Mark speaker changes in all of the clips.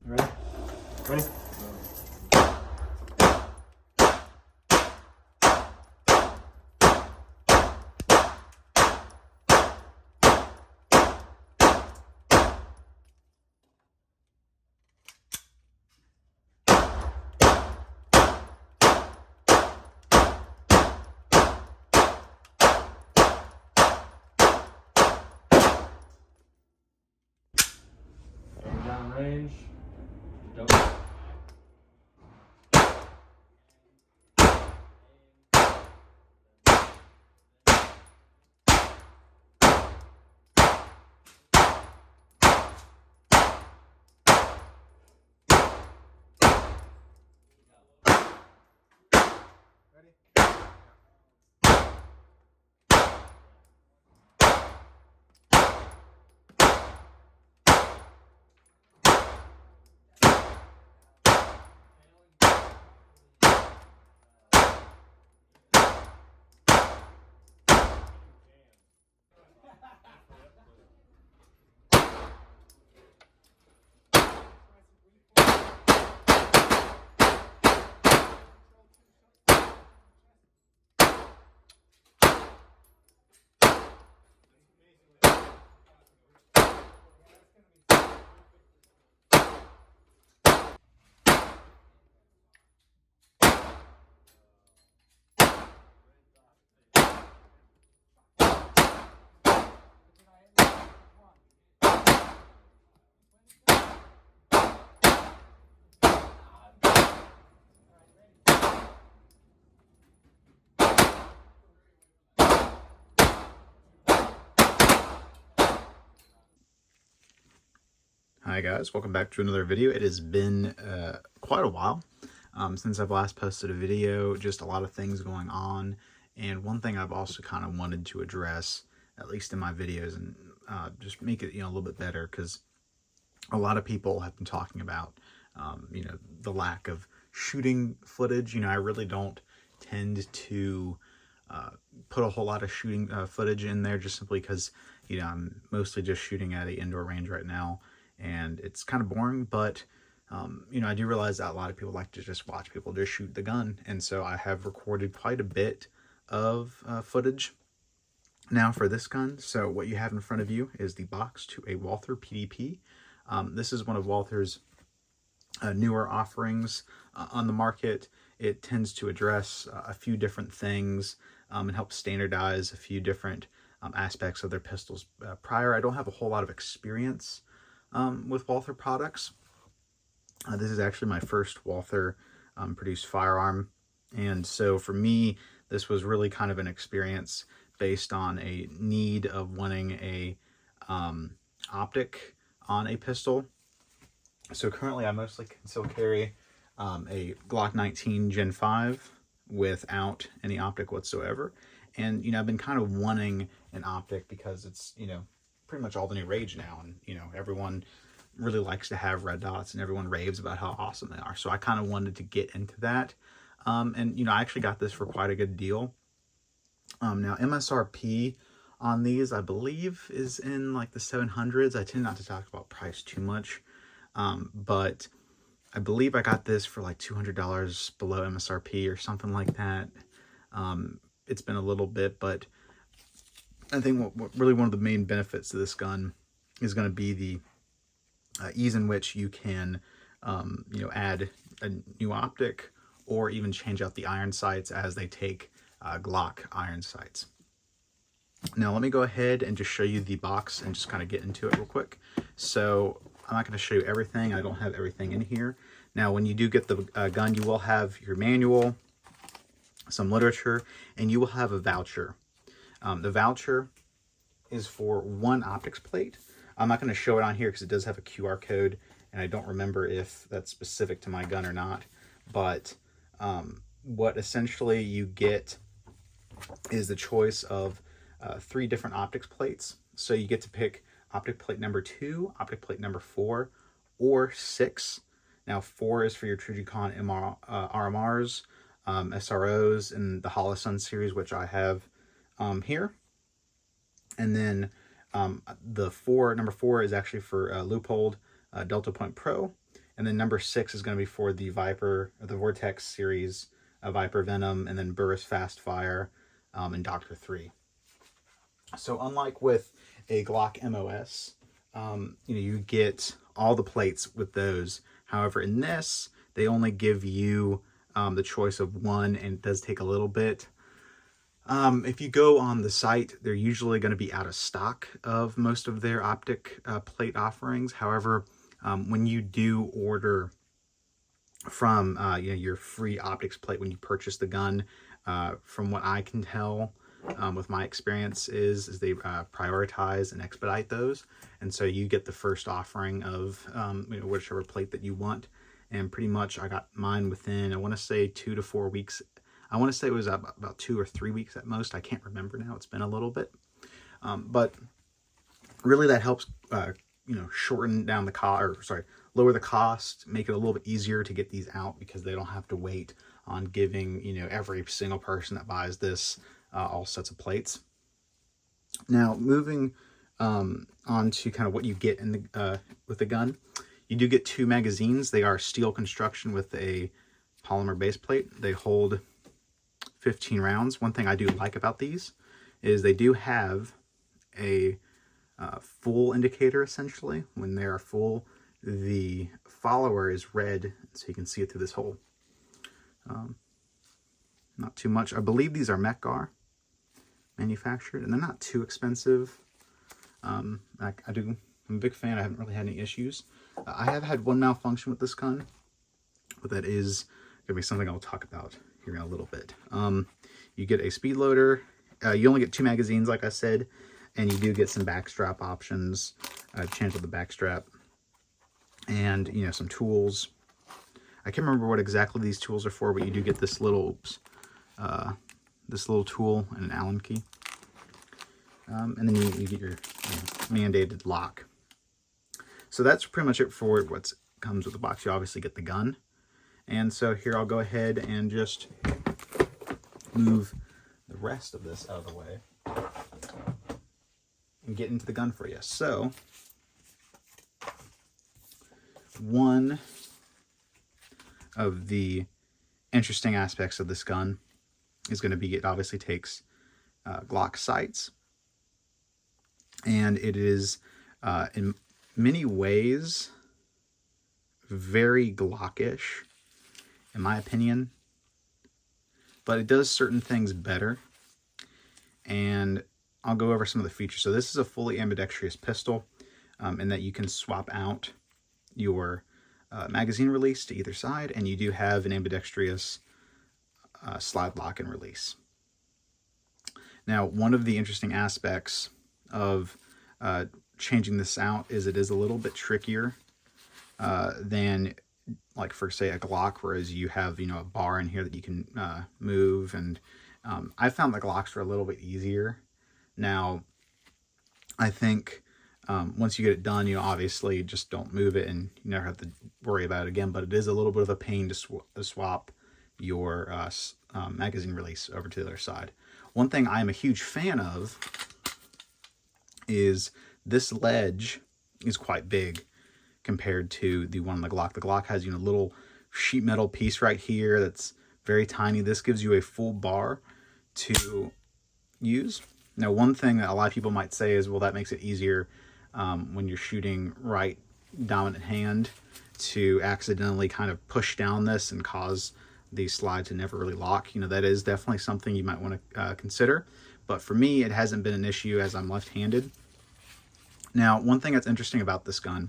Speaker 1: Ready? Ready? Down range. Go. Hi guys, welcome back to another video. It has been quite a while since I've last posted a video, just a lot of things going on. And one thing I've also kind of wanted to address, at least in my videos, and just make it a little bit better, because a lot of people have been talking about the lack of shooting footage. I really don't tend to put a whole lot of shooting footage in there, just simply because I'm mostly just shooting at an indoor range right now. And it's kind of boring, but I do realize that a lot of people like to just watch people just shoot the gun, and so I have recorded quite a bit of footage now for this gun. So what you have in front of you is the box to a Walther PDP. This is one of Walther's newer offerings on the market. It tends to address a few different things and help standardize a few different aspects of their pistols. Prior, I don't have a whole lot of experience with Walther products. This is actually my first Walther produced firearm, and so for me this was really kind of an experience based on a need of wanting a optic on a pistol. So currently I mostly can still carry a Glock 19 Gen 5 without any optic whatsoever, and I've been kind of wanting an optic because it's pretty much all the new rage now, and everyone really likes to have red dots and everyone raves about how awesome they are. So I kind of wanted to get into that, and I actually got this for quite a good deal. Now MSRP on these I believe is in like the 700s. I tend not to talk about price too much, but I believe I got this for like $200 below MSRP or something like that. It's been a little bit, but I think what really one of the main benefits to this gun is going to be the ease in which you can, add a new optic or even change out the iron sights as they take Glock iron sights. Now let me go ahead and just show you the box and just kind of get into it real quick. So I'm not going to show you everything. I don't have everything in here. Now when you do get the gun, you will have your manual, some literature, and you will have a voucher. The voucher is for 1 optics plate. I'm not going to show it on here because it does have a QR code, and I don't remember if that's specific to my gun or not. But what essentially you get is the choice of 3 different optics plates. So you get to pick optic plate number 2, optic plate number 4, or 6. Now 4 is for your Trijicon RMRs, SROs, and the Holosun series, which I have here. And then number 4 is actually for Leupold Delta Point Pro, and then number 6 is going to be for the Viper, or the Vortex series, Viper Venom, and then Burris Fast Fire, and Dr. 3. So unlike with a Glock MOS, you get all the plates with those. However, in this, they only give you the choice of 1, and it does take a little bit. If you go on the site, they're usually going to be out of stock of most of their optic plate offerings. However, when you do order from your free optics plate when you purchase the gun, from what I can tell, with my experience is they prioritize and expedite those, and so you get the first offering of whichever plate that you want. And pretty much I got mine within, I want to say 2 to 4 weeks. I want to say it was about 2 or 3 weeks at most. I can't remember now. It's been a little bit. But really that helps, shorten down the cost, lower the cost, make it a little bit easier to get these out, because they don't have to wait on giving, every single person that buys this all sets of plates. Now, moving on to kind of what you get in the with the gun. You do get 2 magazines. They are steel construction with a polymer base plate. They hold 15 rounds. One thing I do like about these is they do have a full indicator. Essentially, when they are full, the follower is red, so you can see it through this hole. Not too much. I believe these are Metgar manufactured, and they're not too expensive. I'm a big fan. I haven't really had any issues. I have had one malfunction with this gun, but that is going to be something I'll talk about here in a little bit. You get a speed loader. You only get 2 magazines, like I said, and you do get some backstrap options, change of the backstrap, and some tools. I can't remember what exactly these tools are for, but you do get this little tool and an Allen key, and then you get your mandated lock. So that's pretty much it for what comes with the box. You obviously get the gun. And so here I'll go ahead and just move the rest of this out of the way and get into the gun for you. So one of the interesting aspects of this gun is going to be it obviously takes Glock sights, and it is in many ways very Glockish, in my opinion, but it does certain things better, and I'll go over some of the features. So this is a fully ambidextrous pistol, in that you can swap out your magazine release to either side, and you do have an ambidextrous slide lock and release. Now, one of the interesting aspects of changing this out is it is a little bit trickier than, like, for say a Glock, whereas you have a bar in here that you can move, and I found the Glocks were a little bit easier. Now, I think once you get it done, obviously just don't move it, and you never have to worry about it again. But it is a little bit of a pain to swap your magazine release over to the other side. One thing I am a huge fan of is this ledge is quite big compared to the one on the Glock. The Glock has, a little sheet metal piece right here that's very tiny. This gives you a full bar to use. Now, one thing that a lot of people might say is, well, that makes it easier when you're shooting right dominant hand to accidentally kind of push down this and cause the slide to never really lock. That is definitely something you might want to consider. But for me, it hasn't been an issue as I'm left-handed. Now, one thing that's interesting about this gun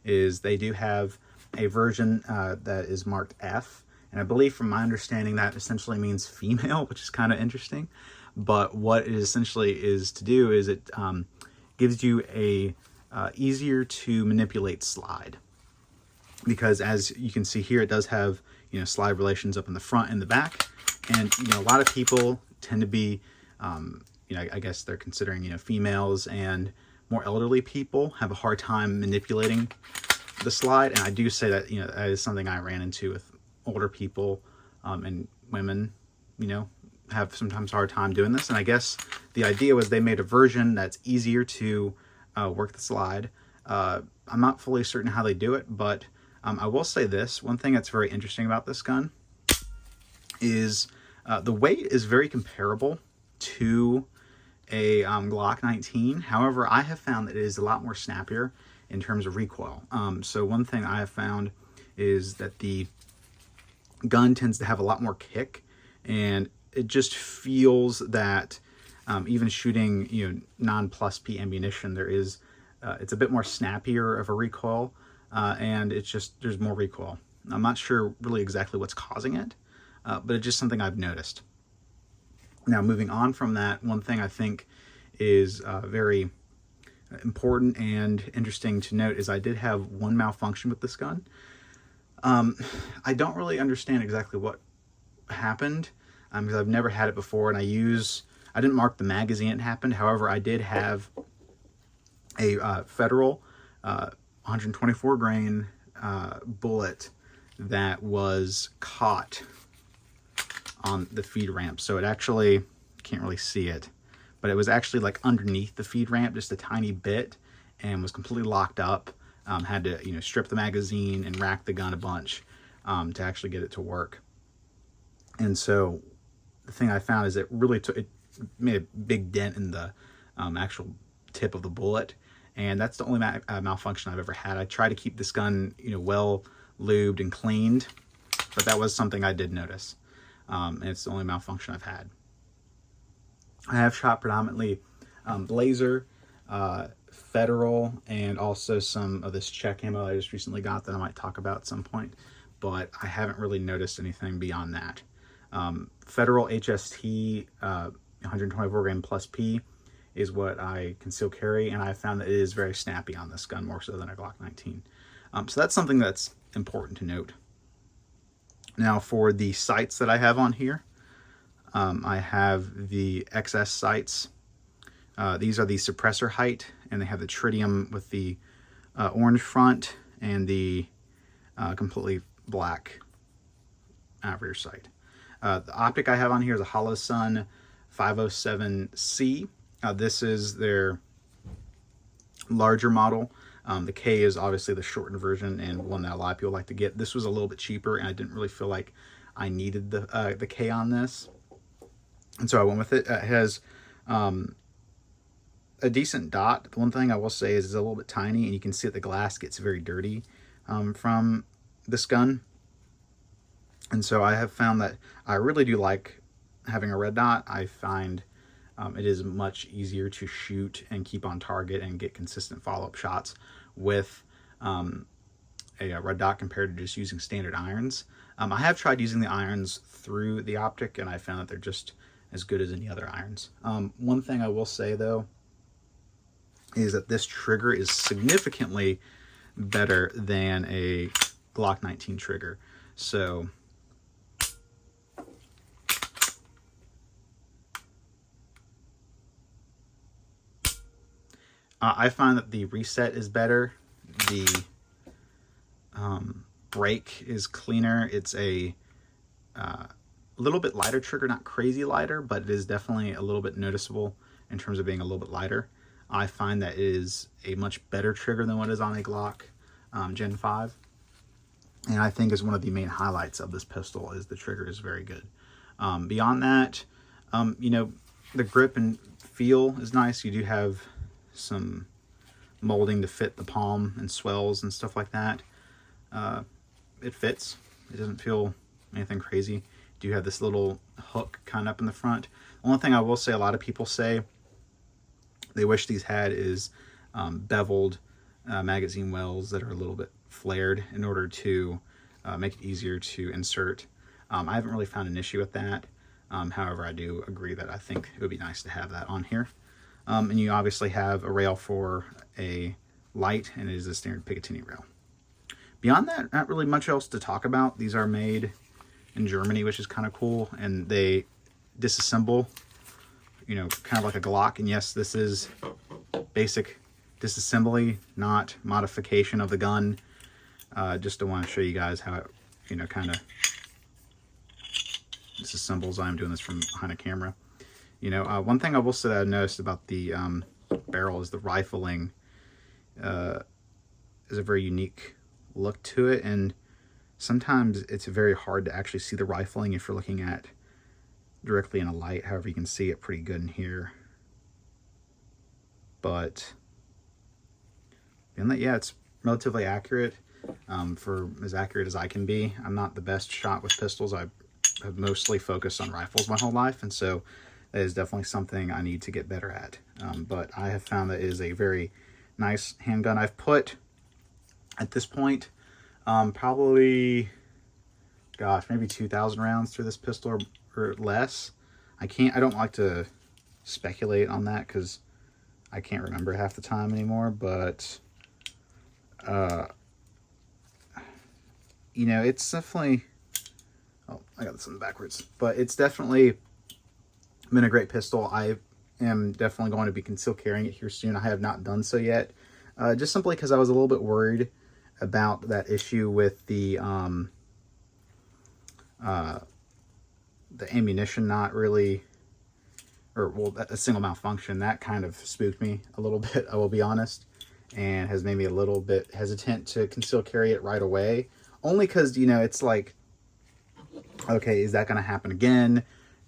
Speaker 1: is they do have a version that is marked F, And I believe from my understanding that essentially means female, which is kind of interesting. But what it essentially is to do is it gives you a easier to manipulate slide. Because as you can see here, it does have, you know, slide relations up in the front and the back. And, you know, a lot of people tend to be, you know, I guess they're considering, you know, females and more elderly people have a hard time manipulating the slide. And I do say that, you know, that is something I ran into with older people, and women, you know, have sometimes a hard time doing this. And I guess the idea was they made a version that's easier to work the slide. I'm not fully certain how they do it, but I will say this. One thing that's very interesting about this gun is the weight is very comparable to a Glock 19. However, I have found that it is a lot more snappier in terms of recoil. So one thing I have found is that the gun tends to have a lot more kick, and it just feels that even shooting, you know, non-plus P ammunition, there is it's a bit more snappier of a recoil, and it's just there's more recoil. I'm not sure really exactly what's causing it, but it's just something I've noticed. Now, moving on from that, one thing I think is very important and interesting to note is I did have one malfunction with this gun. I don't really understand exactly what happened, because I've never had it before, and I didn't mark the magazine it happened. However, I did have a Federal 124 grain bullet that was caught on the feed ramp. So it actually, can't really see it, but it was actually like underneath the feed ramp just a tiny bit, and was completely locked up. Had to, you know, strip the magazine and rack the gun a bunch to actually get it to work. And so the thing I found is it really it made a big dent in the actual tip of the bullet, and that's the only malfunction I've ever had. I try to keep this gun, you know, well lubed and cleaned, but that was something I did notice, and it's the only malfunction I've had. I have shot predominantly Blazer, Federal, and also some of this Czech ammo I just recently got that I might talk about at some point, but I haven't really noticed anything beyond that. Federal HST 124 grain plus P is what I conceal carry, and I found that it is very snappy on this gun, more so than a Glock 19. So that's something that's important to note. Now, for the sights that I have on here, I have the XS sights. These are the suppressor height, and they have the tritium with the orange front and the completely black rear sight. The optic I have on here is a Holosun 507C. This is their larger model. The K is obviously the shortened version, and one that a lot of people like to get. This was a little bit cheaper, and I didn't really feel like I needed the K on this, and so I went with it. It has a decent dot. The one thing I will say is it's a little bit tiny, and you can see that the glass gets very dirty from this gun. And so I have found that I really do like having a red dot. I find it is much easier to shoot and keep on target and get consistent follow-up shots with a red dot compared to just using standard irons. I have tried using the irons through the optic, and I found that they're just as good as any other irons. One thing I will say, though, is that this trigger is significantly better than a Glock 19 trigger. So I find that the reset is better. The break is cleaner. It's a little bit lighter trigger, not crazy lighter, but it is definitely a little bit noticeable in terms of being a little bit lighter. I find that it is a much better trigger than what is on a Glock Gen 5. And I think is one of the main highlights of this pistol is the trigger is very good. Beyond that, you know, the grip and feel is nice. You do have some molding to fit the palm and swells and stuff like that. It fits. It doesn't feel anything crazy. You do have this little hook kind of up in the front. The only thing I will say a lot of people say they wish these had is beveled magazine wells that are a little bit flared in order to make it easier to insert. I haven't really found an issue with that. However, I do agree that I think it would be nice to have that on here. And you obviously have a rail for a light, and it is a standard Picatinny rail. Beyond that, not really much else to talk about. These are made in Germany, which is kind of cool, and they disassemble, you know, kind of like a Glock. And yes, this is basic disassembly, not modification of the gun. Just to want to show you guys how it, you know, kind of disassembles. I'm doing this from behind a camera. You know, one thing I will say that I've noticed about the barrel is the rifling is a very unique look to it, and sometimes it's very hard to actually see the rifling if you're looking at directly in a light. However, you can see it pretty good in here. But beyond that, yeah, it's relatively accurate, for as accurate as I can be. I'm not the best shot with pistols. I have mostly focused on rifles my whole life, and so that is definitely something I need to get better at. But I have found that it is a very nice handgun. I've put, at this point, probably, gosh, maybe 2,000 rounds through this pistol or less. I don't like to speculate on that because I can't remember half the time anymore, but you know, it's definitely, oh, I got this one backwards, but it's definitely been a great pistol. I am definitely going to be concealed carrying it here soon. I have not done so yet, just simply because I was a little bit worried about that issue with the ammunition not really, or well, a single malfunction. That kind of spooked me a little bit, I will be honest, and has made me a little bit hesitant to conceal carry it right away. Only because, you know, it's like, okay, is that going to happen again?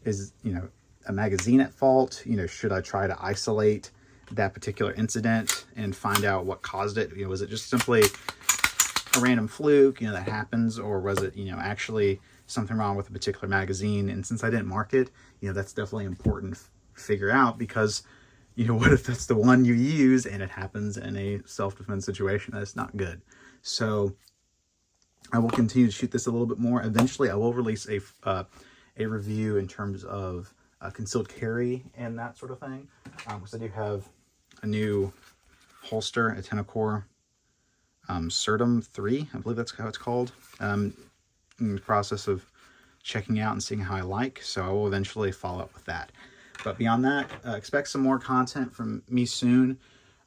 Speaker 1: Is, you know, a magazine at fault? You know, should I try to isolate that particular incident and find out what caused it? You know, was it just simply a random fluke, you know, that happens, or was it, you know, actually something wrong with a particular magazine? And since I didn't mark it, you know, that's definitely important to figure out, because, you know, what if that's the one you use and it happens in a self-defense situation? That's not good. So I will continue to shoot this a little bit more. Eventually I will release a review in terms of concealed carry and that sort of thing, because I do have a new holster, a Tenacor Certum 3, I believe that's how it's called, in the process of checking out and seeing how I like, so I will eventually follow up with that. But beyond that, expect some more content from me soon.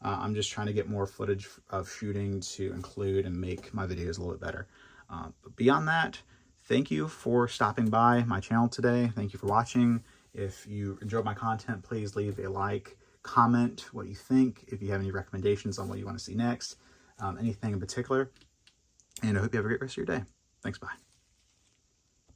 Speaker 1: I'm just trying to get more footage of shooting to include and make my videos a little bit better. But beyond that, thank you for stopping by my channel today. Thank you for watching. If you enjoyed my content, please leave a like, comment what you think, if you have any recommendations on what you want to see next, anything in particular. And I hope you have a great rest of your day. Thanks, bye.